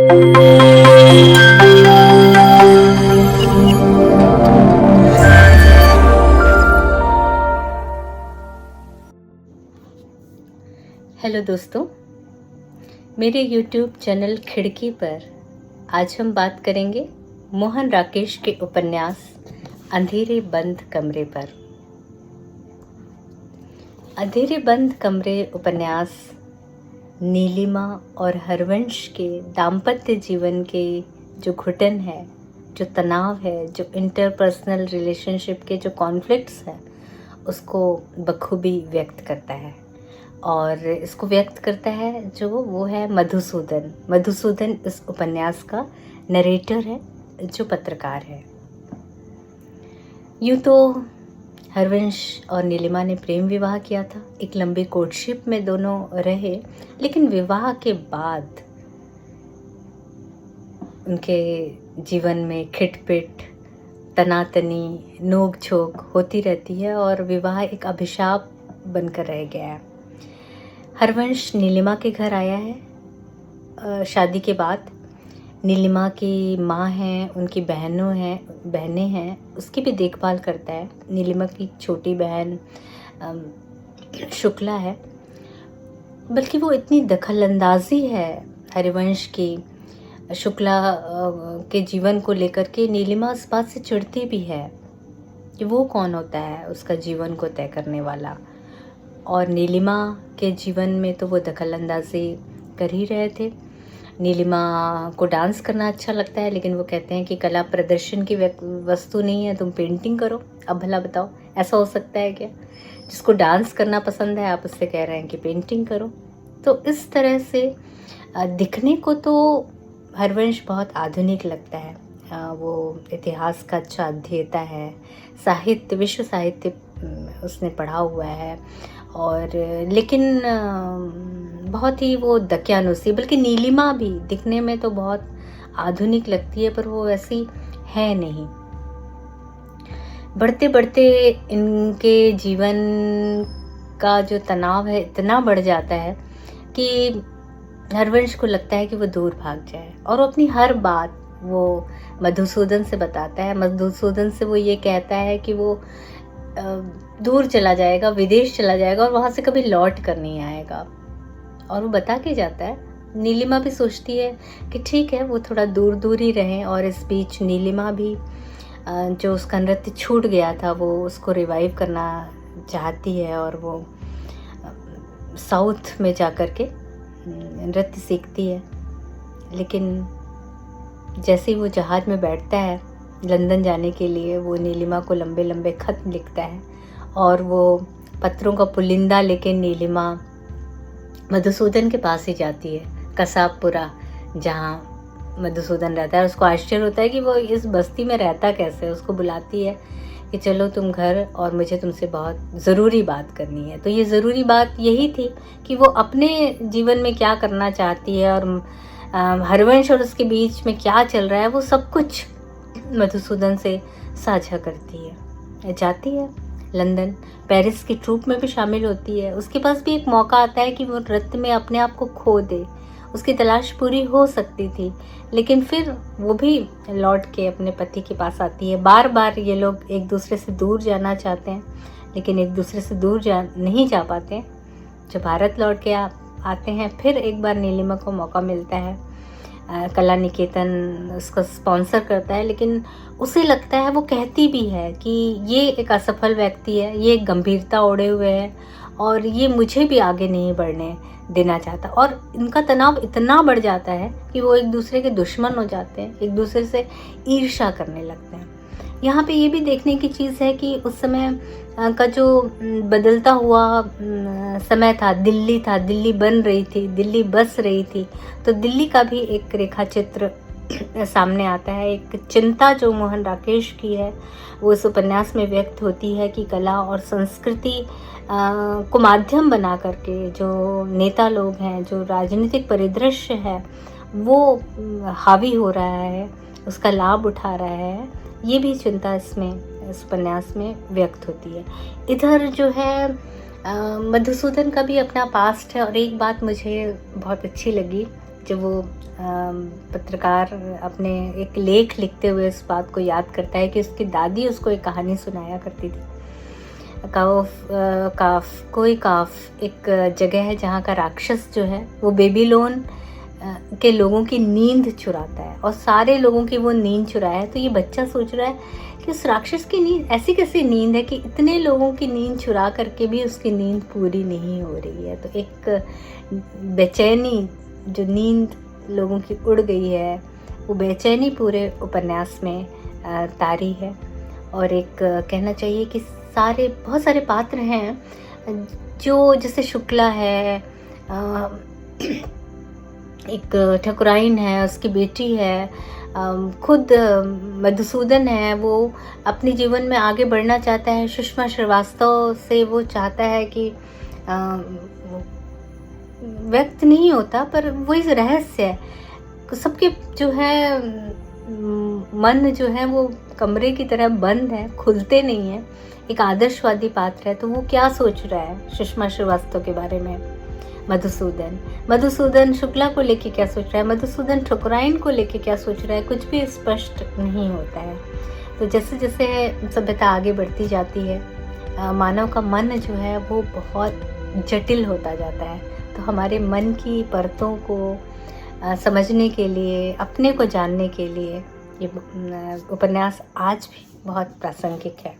Hello दोस्तों, मेरे YouTube channel खिड़की पर आज हम बात करेंगे मोहन राकेश के उपन्यास अंधेरे बंद कमरे पर। अंधेरे बंद कमरे उपन्यास नीलिमा और हरवंश के दाम्पत्य जीवन के जो घुटन है, जो तनाव है, जो इंटरपर्सनल रिलेशनशिप के जो कॉन्फ्लिक्ट्स हैं, उसको बखूबी व्यक्त करता है। और इसको व्यक्त करता है जो वो है मधुसूदन। मधुसूदन इस उपन्यास का नरेटर है, जो पत्रकार है। यूँ तो हरवंश और नीलिमा ने प्रेम विवाह किया था, एक लंबी कोर्टशिप में दोनों रहे, लेकिन विवाह के बाद उनके जीवन में खिटपिट, तनातनी, नोक झोंक होती रहती है और विवाह एक अभिशाप बनकर रह गया है। हरवंश नीलिमा के घर आया है शादी के बाद। नीलिमा की माँ हैं, उनकी बहनें हैं, उसकी भी देखभाल करता है। नीलिमा की छोटी बहन शुक्ला है, बल्कि वो इतनी दखलंदाजी है हरवंश की शुक्ला के जीवन को लेकर के। नीलिमा इस बात से चिढ़ती भी है कि वो कौन होता है उसका जीवन को तय करने वाला, और नीलिमा के जीवन में तो वो दखलंदाजी कर ही रहे थे। नीलिमा को डांस करना अच्छा लगता है, लेकिन वो कहते हैं कि कला प्रदर्शन की वस्तु नहीं है, तुम पेंटिंग करो। अब भला बताओ, ऐसा हो सकता है क्या? जिसको डांस करना पसंद है, आप उससे कह रहे हैं कि पेंटिंग करो। तो इस तरह से दिखने को तो हरवंश बहुत आधुनिक लगता है। वो इतिहास का अच्छा अध्येता है, साहित्य, विश्व साहित्य उसने पढ़ा हुआ है, और लेकिन बहुत ही वो दकियानुसी। बल्कि नीलिमा भी दिखने में तो बहुत आधुनिक लगती है, पर वो वैसी है नहीं। बढ़ते बढ़ते इनके जीवन का जो तनाव है इतना बढ़ जाता है कि हरवंश को लगता है कि वो दूर भाग जाए, और वो अपनी हर बात वो मधुसूदन से बताता है। मधुसूदन से वो ये कहता है कि वो दूर चला जाएगा, विदेश चला जाएगा और वहाँ से कभी लौट कर नहीं आएगा, और वो बता के जाता है। नीलिमा भी सोचती है कि ठीक है, वो थोड़ा दूर दूर ही रहें, और इस बीच नीलिमा भी जो उसका नृत्य छूट गया था वो उसको रिवाइव करना चाहती है, और वो साउथ में जा कर के नृत्य सीखती है। लेकिन जैसे ही वो जहाज़ में बैठता है लंदन जाने के लिए, वो नीलिमा को लंबे लंबे खत लिखता है, और वो पत्रों का पुलिंदा लेके नीलिमा मधुसूदन के पास ही जाती है, कसाबपुरा, जहाँ मधुसूदन रहता है। उसको आश्चर्य होता है कि वो इस बस्ती में रहता कैसे। उसको बुलाती है कि चलो तुम घर, और मुझे तुमसे बहुत ज़रूरी बात करनी है। तो ये ज़रूरी बात यही थी कि वो अपने जीवन में क्या करना चाहती है, और हरवंश और उसके बीच में क्या चल रहा है, वो सब कुछ मधुसूदन से साझा करती है। जाती है लंदन, पेरिस की ट्रूप में भी शामिल होती है। उसके पास भी एक मौका आता है कि वो नृत्य में अपने आप को खो दे। उसकी तलाश पूरी हो सकती थी, लेकिन फिर वो भी लौट के अपने पति के पास आती है। बार बार ये लोग एक दूसरे से दूर जाना चाहते हैं, लेकिन एक दूसरे से दूर नहीं जा पाते। जब भारत लौट के आते हैं, फिर एक बार नीलिमा को मौका मिलता है। कला निकेतन उसको स्पॉन्सर करता है, लेकिन उसे लगता है, वो कहती भी है कि ये एक असफल व्यक्ति है, ये एक गंभीरता ओढ़े हुए है, और ये मुझे भी आगे नहीं बढ़ने देना चाहता। और इनका तनाव इतना बढ़ जाता है कि वो एक दूसरे के दुश्मन हो जाते हैं, एक दूसरे से ईर्ष्या करने लगते हैं। यहाँ पे ये भी देखने की चीज़ है कि उस समय का जो बदलता हुआ समय था, दिल्ली बन रही थी, दिल्ली बस रही थी, तो दिल्ली का भी एक रेखा चित्र सामने आता है। एक चिंता जो मोहन राकेश की है, वो इस उपन्यास में व्यक्त होती है कि कला और संस्कृति को माध्यम बना करके जो नेता लोग हैं, जो राजनीतिक परिदृश्य है, वो हावी हो रहा है, उसका लाभ उठा रहा है। ये भी चिंता इस उपन्यास में व्यक्त होती है। इधर जो है मधुसूदन का भी अपना पास्ट है, और एक बात मुझे बहुत अच्छी लगी जब वो पत्रकार अपने एक लेख लिखते हुए इस बात को याद करता है कि उसकी दादी उसको एक कहानी सुनाया करती थी। कोई काफ एक जगह है जहाँ का राक्षस जो है वो बेबीलोन के लोगों की नींद चुराता है और सारे लोगों की वो नींद चुराया है। तो ये बच्चा सोच रहा है कि उस राक्षस की नींद ऐसी कैसी नींद है कि इतने लोगों की नींद चुरा करके भी उसकी नींद पूरी नहीं हो रही है। तो एक बेचैनी, जो नींद लोगों की उड़ गई है, वो बेचैनी पूरे उपन्यास में तारी है। और एक कहना चाहिए कि बहुत सारे पात्र हैं जो जैसे शुक्ला है, एक ठकुराइन है, उसकी बेटी है, खुद मधुसूदन है, वो अपने जीवन में आगे बढ़ना चाहता है। सुषमा श्रीवास्तव से वो चाहता है कि व्यक्त नहीं होता पर वही रहस्य है। सबके जो है मन जो है वो कमरे की तरह बंद है, खुलते नहीं है। एक आदर्शवादी पात्र है, तो वो क्या सोच रहा है सुषमा श्रीवास्तव के बारे में? मधुसूदन शुक्ला को लेके क्या सोच रहा है? मधुसूदन ठकुराइन को लेके क्या सोच रहा है? कुछ भी स्पष्ट नहीं होता है। तो जैसे जैसे सभ्यता आगे बढ़ती जाती है, मानव का मन जो है वो बहुत जटिल होता जाता है। तो हमारे मन की परतों को समझने के लिए, अपने को जानने के लिए ये उपन्यास आज भी बहुत प्रासंगिक है।